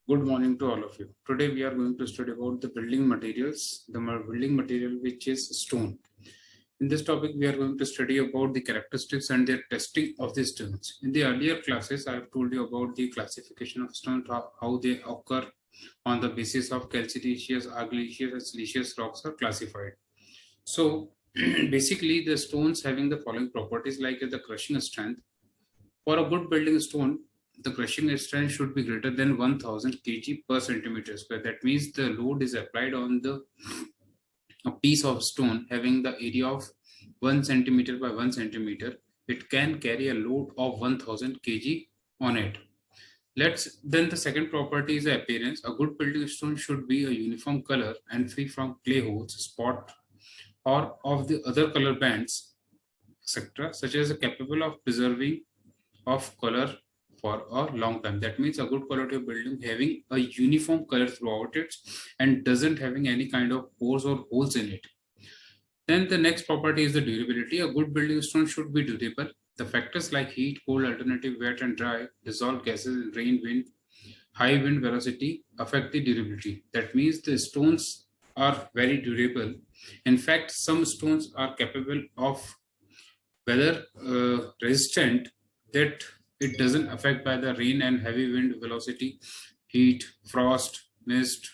Good morning to all of you. Today we are going to study about the building materials, building material which is stone. In this topic, we are going to study about the characteristics and their testing of the stones. In the earlier classes, I have told you about the classification of stones, how they occur on the basis of calcareous, argillaceous, and siliceous rocks are classified. So basically, the stones having the following properties like the crushing strength. For a good building stone, the crushing strength should be greater than 1000 kg per centimeter square. That means the load is applied on a piece of stone having the area of 1 centimeter by 1 centimeter. It can carry a load of 1000 kg on it. Then the second property is the appearance. A good building stone should be a uniform color and free from clay holes, spot, or of the other color bands, etc., such as capable of preserving of color for a long time. That means a good quality of building having a uniform color throughout it and doesn't having any kind of pores or holes in it. Then the next property is the durability. A good building stone should be durable. The factors like heat, cold, alternative, wet and dry, dissolved gases, rain, wind, high wind velocity affect the durability. That means the stones are very durable. In fact, some stones are capable of weather resistant, that it doesn't affect by the rain and heavy wind velocity, heat, frost, mist,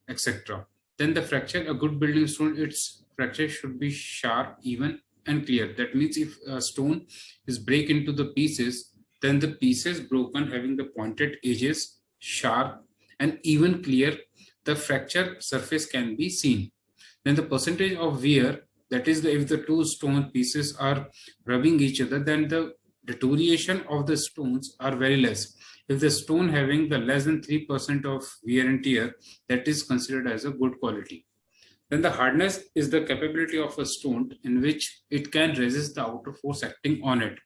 etc. Then the fracture, a good building stone, its fracture should be sharp, even and clear. That means if a stone is break into the pieces, then the pieces broken having the pointed edges, sharp and even clear, the fracture surface can be seen. Then the percentage of wear, that is if the two stone pieces are rubbing each other, then the deterioration of the stones are very less. If the stone having the less than 3% of wear and tear, that is considered as a good quality. Then the hardness is the capability of a stone in which it can resist the outer force acting on it.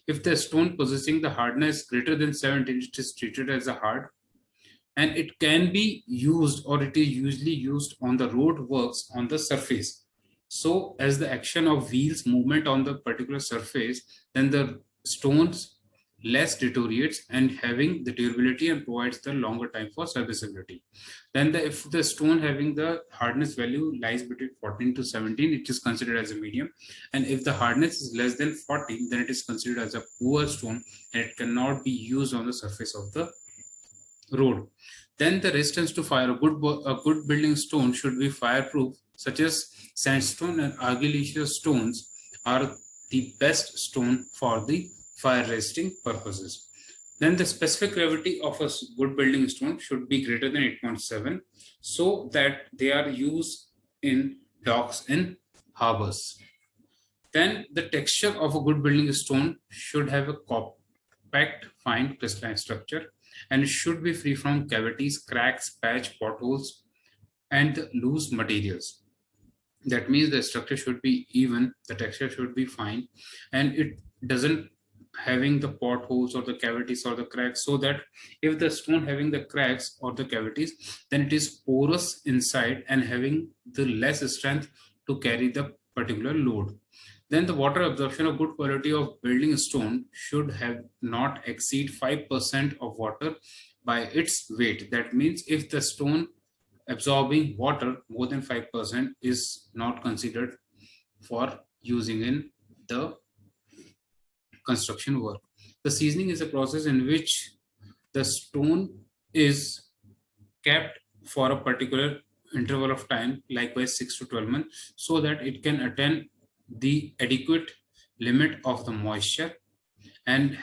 If the stone possessing the hardness greater than 17, it is treated as a hard, and it can be used, or it is usually used on the road works on the surface. So as the action of wheels movement on the particular surface, then the stones less deteriorates and having the durability and provides the longer time for serviceability. Then if the stone having the hardness value lies between 14 to 17, it is considered as a medium. And if the hardness is less than 40, then it is considered as a poor stone and it cannot be used on the surface of the road. Then the resistance to fire. A good building stone should be fireproof, such as sandstone and argillaceous stones are the best stone for the fire resisting purposes. Then the specific gravity of a good building stone should be greater than 8.7, so that they are used in docks and harbors. Then the texture of a good building stone should have a compact, fine crystalline structure, and it should be free from cavities, cracks, patch, potholes, and loose materials. That means the structure should be even, the texture should be fine, and it doesn't having the potholes or the cavities or the cracks, so that if the stone having the cracks or the cavities, then it is porous inside and having the less strength to carry the particular load. Then the water absorption of good quality of building stone should have not exceed 5% of water by its weight. That means if the stone absorbing water more than 5% is not considered for using in the construction work. The seasoning is a process in which the stone is kept for a particular interval of time, likewise 6 to 12 months, so that it can attain the adequate limit of the moisture and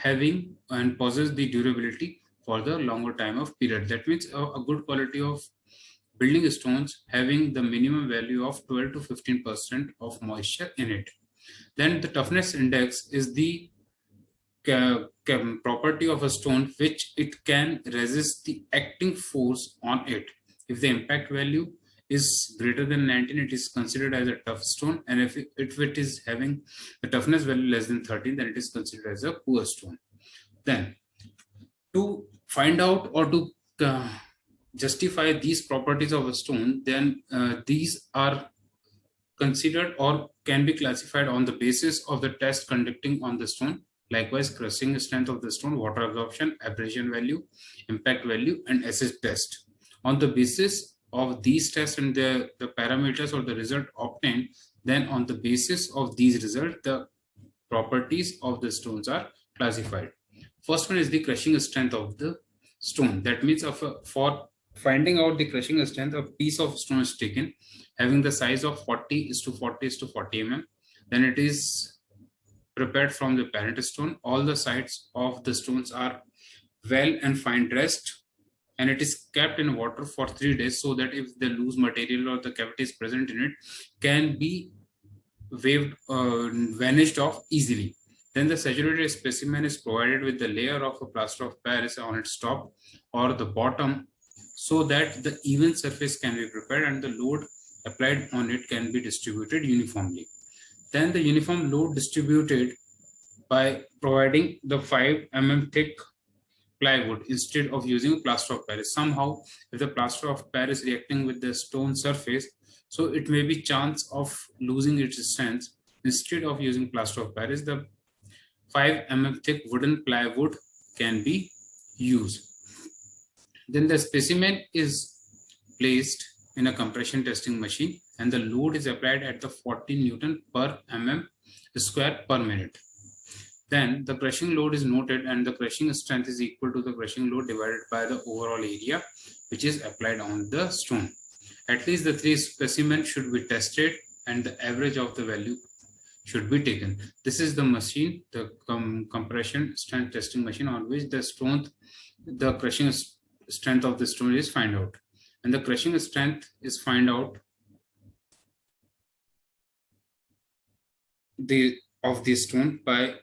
possess the durability for the longer time of period. That means a good quality of building stones having the minimum value of 12 to 15% of moisture in it. Then the toughness index is the property of a stone which it can resist the acting force on it. If the impact value is greater than 19, it is considered as a tough stone, and if it is having the toughness value less than 13, then it is considered as a poor stone. Then to find out or to justify these properties of a stone, then these are considered or can be classified on the basis of the test conducting on the stone. Likewise, crushing strength of the stone, water absorption, abrasion value, impact value, and acid test. On the basis of these tests and the parameters or the result obtained, then on the basis of these results, the properties of the stones are classified. First one is the crushing strength of the stone. That means for finding out the crushing strength, a piece of stone is taken having the size of 40:40:40 mm. Then it is prepared from the parent stone. All the sides of the stones are well and fine dressed, and it is kept in water for 3 days so that if the loose material or the cavity is present in it, can be vanished off easily. Then the saturated specimen is provided with the layer of a plaster of Paris on its top or the bottom, so that the even surface can be prepared and the load applied on it can be distributed uniformly. Then the uniform load distributed by providing the 5 mm thick plywood instead of using plaster of Paris. Somehow, if the plaster of Paris reacting with the stone surface, so it may be chance of losing its strength. Instead of using plaster of Paris, the 5 mm thick wooden plywood can be used. Then the specimen is placed in a compression testing machine and the load is applied at the 40 Newton per mm square per minute. Then the crushing load is noted and the crushing strength is equal to the crushing load divided by the overall area which is applied on the stone. At least the 3 specimens should be tested and the average of the value should be taken. This is the machine, the compression strength testing machine, on which the crushing strength of the stone is found out. And the crushing strength is found out of the stone by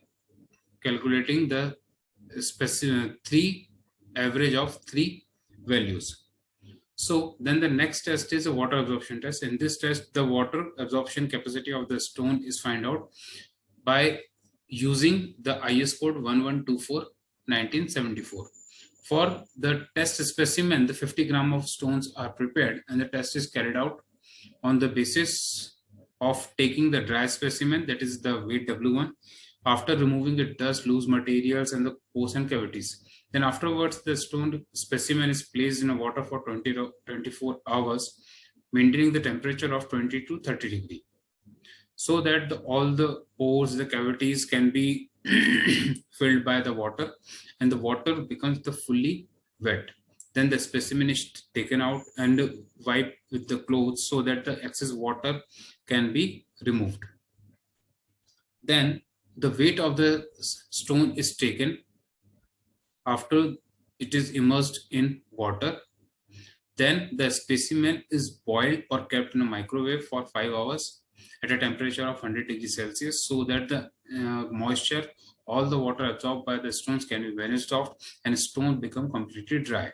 calculating the average of 3 values. So then the next test is a water absorption test. In this test, the water absorption capacity of the stone is found out by using the IS code 1124/1974. For the test specimen, the 50 grams of stones are prepared and the test is carried out on the basis of taking the dry specimen, that is the weight W1, after removing the dust, loose materials and the pores and cavities. Then afterwards, the stone specimen is placed in water for 24 hours, maintaining the temperature of 20 to 30 degrees, so that all the pores, the cavities can be filled by the water and the water becomes the fully wet. Then the specimen is taken out and wiped with the clothes so that the excess water can be removed. Then the weight of the stone is taken after it is immersed in water. Then the specimen is boiled or kept in a microwave for 5 hours at a temperature of 100 degrees Celsius, so that the moisture, all the water absorbed by the stones can be vanished off and stone become completely dry.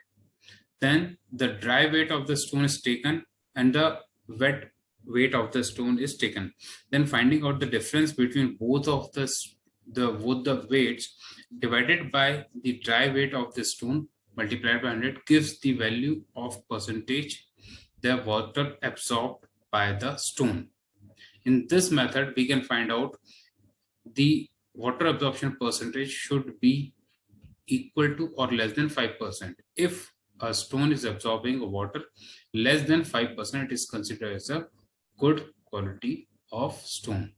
Then the dry weight of the stone is taken and the wet weight of the stone is taken. Then finding out the difference between both of the weights divided by the dry weight of the stone multiplied by 100 gives the value of percentage the water absorbed by the stone. In this method, we can find out the water absorption percentage should be equal to or less than 5%. If a stone is absorbing water less than 5%, it is considered as a good quality of stone.